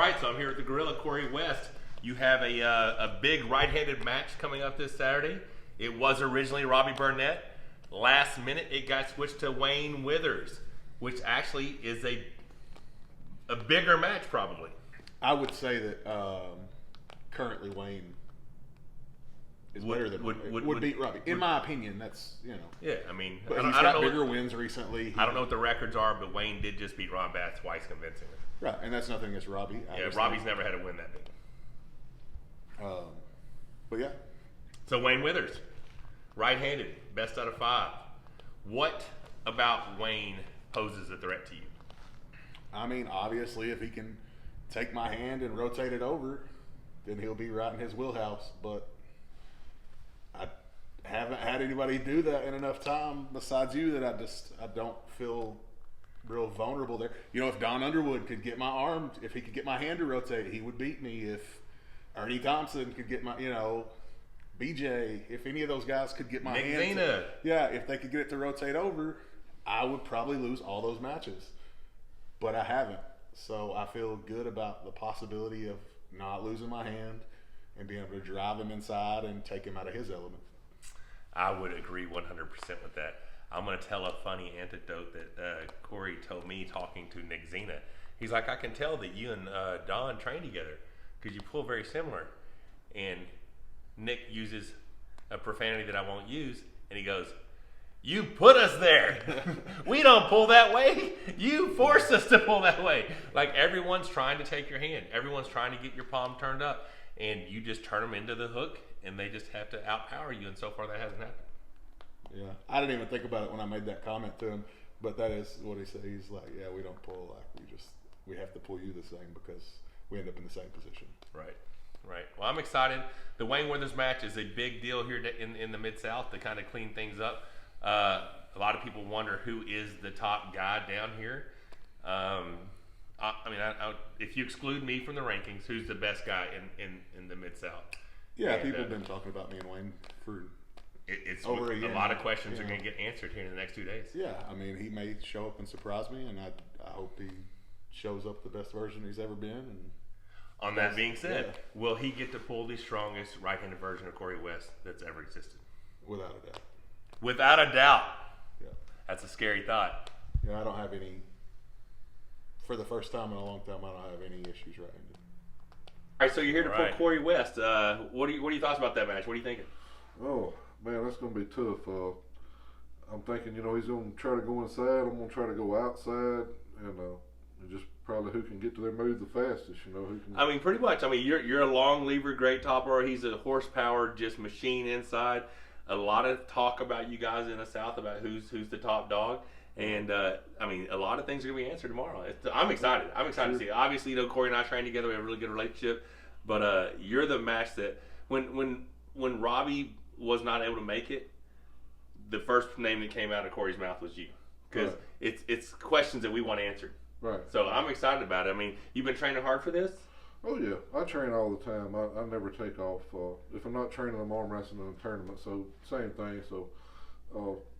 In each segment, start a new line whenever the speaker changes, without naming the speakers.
right, so I'm here with the Gorilla, Cory West. You have a big right-handed match coming up this Saturday. It was originally Robbie Burnett. Last minute, it got switched to Wayne Withers, which actually is a bigger match, probably.
I would say that currently Wayne is better than would beat Robbie. In my opinion, that's, you know.
Yeah, I mean,
but he's got bigger wins recently.
I don't know what the records are, but Wayne did just beat Ron Bass twice convincingly.
Right, and that's nothing against Robbie.
Yeah, Robbie's never had a win that big.
But yeah.
So Wayne Withers, right-handed, best out of 5. What about Wayne poses a threat to you?
I mean, obviously, if he can take my hand and rotate it over, then he'll be right in his wheelhouse. But I haven't had anybody do that in enough time besides you that I don't feel real vulnerable there. You know, if Don Underwood could get my arm, if he could get my hand to rotate, he would beat me. If Ernie Thompson could get my, you know, BJ, if any of those guys could get my hand, if they could get it to rotate over, I would probably lose all those matches. But I haven't. So I feel good about the possibility of not losing my hand and being able to drive him inside and take him out of his element.
I would agree 100% with that. I'm going to tell a funny anecdote that Cory told me talking to Nick Zena. He's like, I can tell that you and Don train together because you pull very similar. And Nick uses a profanity that I won't use, and he goes, "You put us there. We don't pull that way. You force us to pull that way." Like, everyone's trying to take your hand. Everyone's trying to get your palm turned up, and you just turn them into the hook, and they just have to outpower you, and so far that hasn't happened.
Yeah, I didn't even think about it when I made that comment to him, but that is what he said. He's like, yeah, we don't pull, like, we have to pull you the same because we end up in the same position.
Right. Well, I'm excited. The Wayne Withers match is a big deal here in the Mid-South to kind of clean things up. A lot of people wonder who is the top guy down here. If you exclude me from the rankings, who's the best guy in the Mid-South?
Yeah, people have been talking about me and Wayne for
it's
over a year.
A lot of questions are going to get answered here in the next 2 days.
Yeah, I mean, he may show up and surprise me, and I hope he shows up the best version he's ever been. And
on that being said, will he get to pull the strongest right-handed version of Cory West that's ever existed?
Without a doubt.
Without a doubt.
Yeah.
That's a scary thought.
Yeah, I don't have any, for the first time in a long time, I don't have any issues right-handed.
All right, so you're here to pull Cory West. What are your thoughts about that match? What are you thinking?
Oh, man, that's going to be tough. I'm thinking, you know, he's going to try to go inside. I'm going to try to go outside, and just probably who can get to their move the fastest, you know. Who can.
I mean, pretty much. I mean, you're a long lever, great topper. He's a horsepower just machine inside. A lot of talk about you guys in the South about who's the top dog. And, I mean, a lot of things are going to be answered tomorrow. I'm excited. I'm excited to see it. Obviously, you know, Cory and I train together. We have a really good relationship. But you're the match that when Robbie was not able to make it, the first name that came out of Cory's mouth was you. Because it's questions that we want answered.
Right.
So I'm excited about it. I mean, you've been training hard for this?
Oh, yeah. I train all the time. I never take off. If I'm not training, I'm arm wrestling in a tournament. So, same thing. So,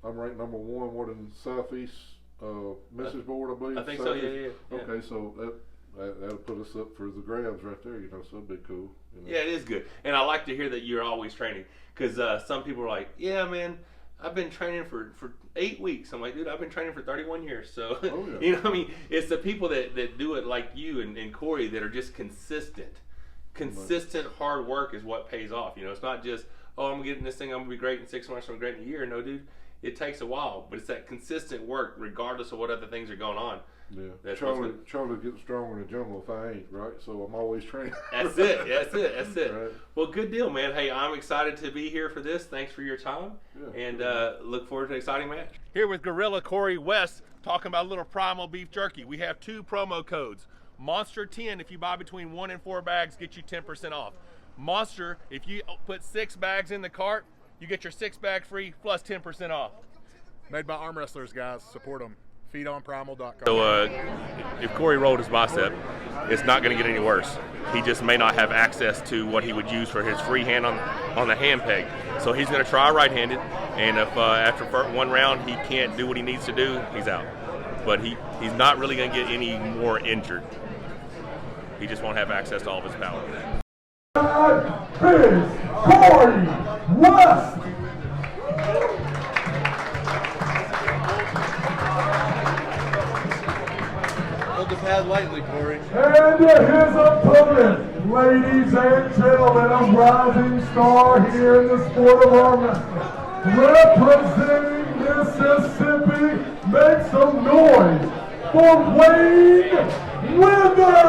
I'm ranked number 1 in Southeast Mrs. Board, I believe.
I think so, yeah.
Okay, so that'll put us up for the grabs right there, you know, so it'd be cool. You know?
Yeah, it is good. And I like to hear that you're always training. Because some people are like, yeah, man, I've been training for 8 weeks. I'm like, dude, I've been training for 31 years. So, you know what I mean? It's the people that do it like you and Cory that are just consistent. Consistent hard work is what pays off. You know, it's not just, oh, I'm getting this thing, I'm going to be great in 6 months, I'm great in a year. No, dude, it takes a while. But it's that consistent work regardless of what other things are going on.
Yeah, Charlie gets stronger in the jungle if I ain't, right? So I'm always training.
That's it.
Right.
Well, good deal, man. Hey, I'm excited to be here for this. Thanks for your time. Yeah, and look forward to an exciting match. Here with Gorilla Cory West, talking about a little primal beef jerky. We have 2 promo codes. Monster 10, if you buy between 1 and 4 bags, get you 10% off. Monster, if you put 6 bags in the cart, you get your 6 bag free plus 10% off.
Made by arm wrestlers, guys. Support them. Feedonprimal.com.
So if Cory rolled his bicep, it's not going to get any worse. He just may not have access to what he would use for his free hand on the hand peg. So he's going to try right-handed, and if after 1 round he can't do what he needs to do, he's out. But he's not really going to get any more injured. He just won't have access to all of his power.
Is Cory West.
Hold the pad lightly, Cory.
And his opponent, ladies and gentlemen, a rising star here in the sport of arm wrestling, representing Mississippi, make some noise for Wade Withers!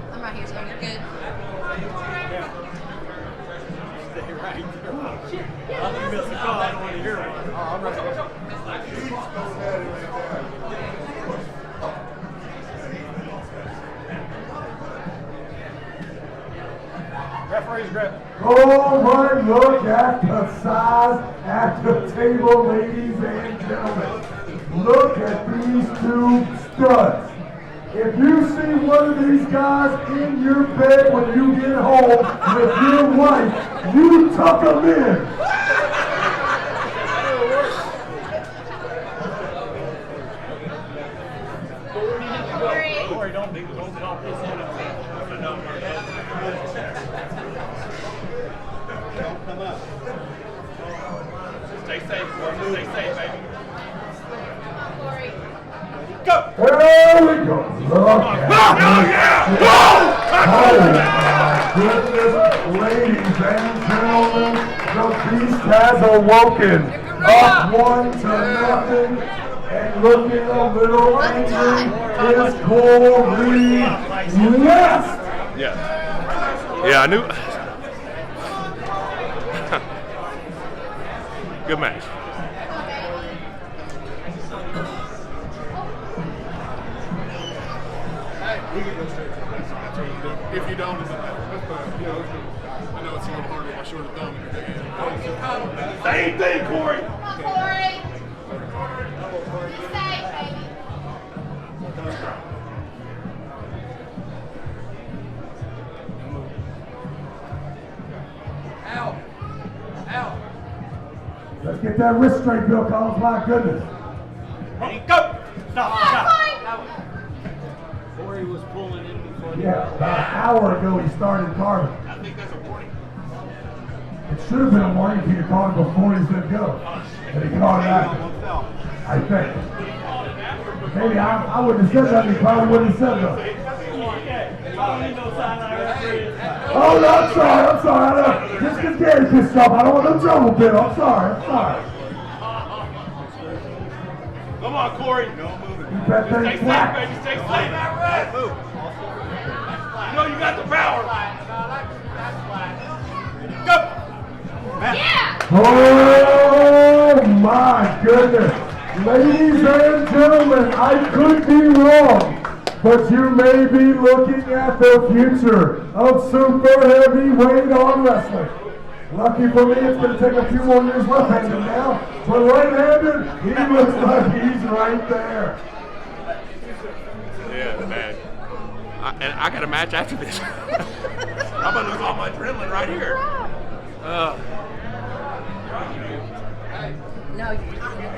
I'm right here, so you're good.
Stay right. I think you missed the call. I don't want to hear it. I'm right. Referee's grip.
Oh my, look at the size at the table, ladies and gentlemen. Look at these two studs. If you see one of these guys in your bed when you get home with your wife, you tuck them in.
Cory, don't cop this in. Don't come up. Stay safe, Cory. Stay safe, baby. Go!
There we go. Look at this. Oh my goodness, ladies and gentlemen, the beast has awoken. Up 1-0 and looking a little angry is Cory West.
Yeah, I knew. Good match.
If you don't, it's I know it's a little hard with my short thumb.
Same thing, Cory.
Come on, Cory. Be safe, baby.
Ow. Ow.
Let's get that wrist straight, Bill Collins. My goodness.
Ready, go! Stop. Cory was pulling in before the
Yeah, about an hour ago he started carving.
I think that's a warning.
It should have been a warning if he had caught it before he said go. But he caught it after. I think. Maybe I wouldn't have said that. He probably wouldn't have said that. Oh, no, I'm sorry. Just because Gary's pissed off, I don't want no trouble, Bill. I'm sorry.
Come on, Cory. No moving.
Keep that
Stay
thing
safe,
flat.
baby. Stay safe. Move. You know you got the power. Go.
Yeah!
Oh, my goodness. Ladies and gentlemen, I could be wrong, but you may be looking at the future of super heavyweight arm wrestling. Lucky for me, it's going to take a few more years left-handed now, but right-handed, he looks like he's right there.
Yeah, man. And I got a match after this. I'm gonna lose all my adrenaline right here.
No,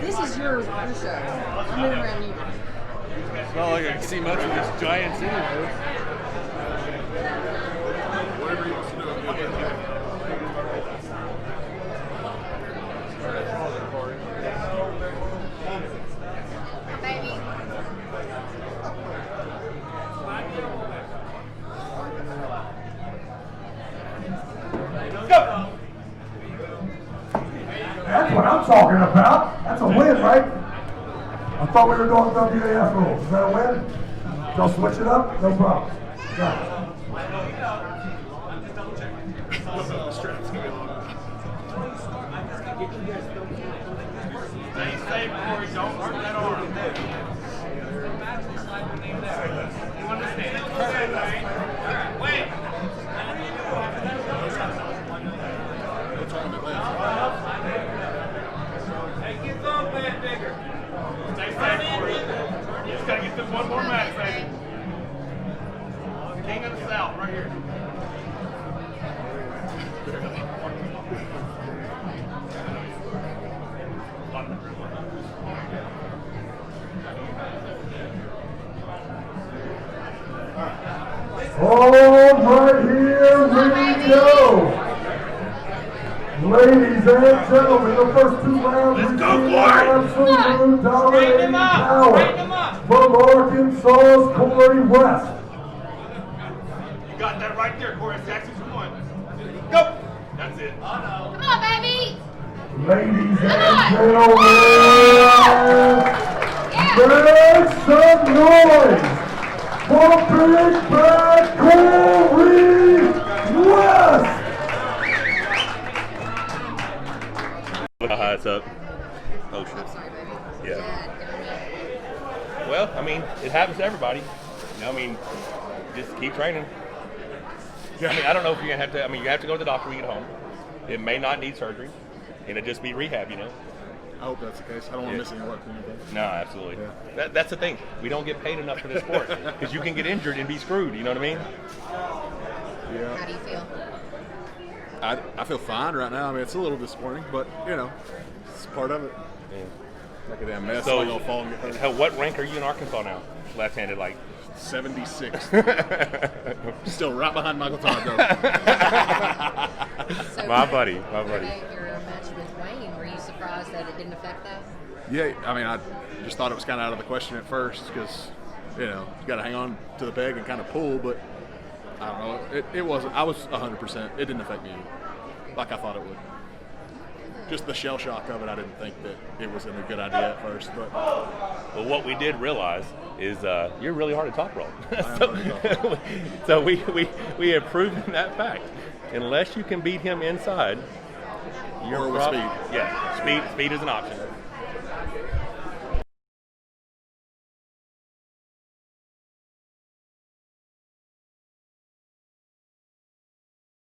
this is your show. I'm moving around you.
It's not like I can see much of this giant's anyway.
Whatever he wants to do.
Baby.
Go.
That's what I'm talking about. That's a win, right? I thought we were doing WAF rules. Is that a win? Y'all switch it up? No problem. Got it.
Stay safe, Cory. Don't hurt that arm. You understand? Wait.
All right, here we go. Ladies and gentlemen, the first 2 rounds.
Let's go, Cory!
Absolute dominating
Straighten him
power
up!
from Arkansas's Cory West.
You got that right there, Cory. That's what you want. Go! That's it.
Come on, baby.
Ladies and gentlemen, make some noise for Big Bad Cory West!
Look how high it's up. Oh, shit. Yeah. Well, I mean, it happens to everybody. You know, I mean, just keep training. I mean, I don't know if you're going to have to, I mean, you have to go to the doctor when you get home. It may not need surgery. It'll just be rehab, you know?
I hope that's the case. I don't want to miss any work or anything.
No, absolutely. That's the thing. We don't get paid enough for this sport because you can get injured and be screwed. You know what I mean?
Yeah.
How do you feel?
I feel fine right now. I mean, it's a little disappointing, but, you know, it's part of it.
Yeah.
Like a damn mess.
So,
I'm going to fall and get hurt.
hell, what rank are you in Arkansas now? Left-handed, like?
76. Still right behind Michael Todd, though.
So
My buddy.
Your match with Wayne, were you surprised that it didn't affect that?
Yeah, I mean, I just thought it was kind of out of the question at first because, you know, you got to hang on to the peg and kind of pull, but I don't know. It wasn't. I was 100%. It didn't affect me like I thought it would. Just the shell shock of it, I didn't think that it was a good idea at first. But
Well, what we did realize is you're really hard to top roll.
am
So we have proven that fact. Unless you can beat him inside, you're
Or with speed.
Yeah, speed is an option.